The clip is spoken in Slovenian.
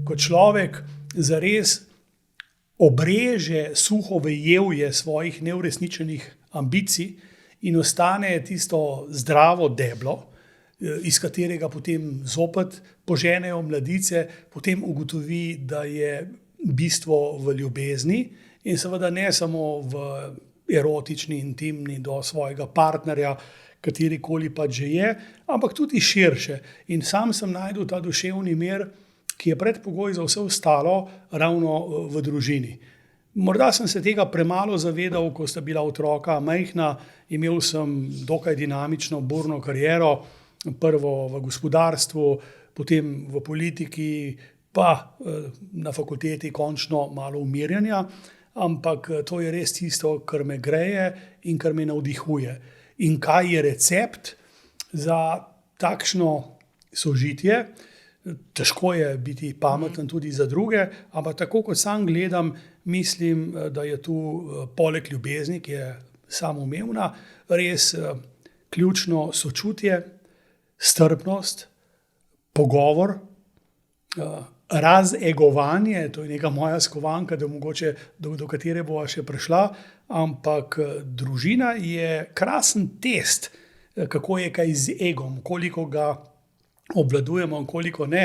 ko človek zares obreže suho vejevje svojih neuresničenih ambicij in ostane tisto zdravo deblo, iz katerega potem zopet poženejo mladice, potem ugotovi, da je bistvo v ljubezni in seveda ne samo v erotični, intimni do svojega partnerja, katerikoli pač že je, ampak tudi širše. In sam sem našel ta duševni mir, ki je predpogoj za vse ostalo, ravno v družini. Morda sem se tega premalo zavedal, ko sta bila otroka majhna, imel sem dokaj dinamično, burno kariero, prvo v gospodarstvu, potem v politiki, pa na fakulteti končno malo umirjanja, ampak to je res tisto, kar me greje in kar me navdihuje. In kaj je recept za takšno sožitje? Težko je biti pameten tudi za druge, ampak tako kot sam gledam, mislim, da je tu poleg ljubezni, ki je samoumevna, res ključno sočutje, strpnost, pogovor, razegovanje, to je neka moja skovanka, da mogoče do katere bova še prišla, ampak družina je krasen test, kako je kaj z egom, koliko ga obvladujemo in koliko ne.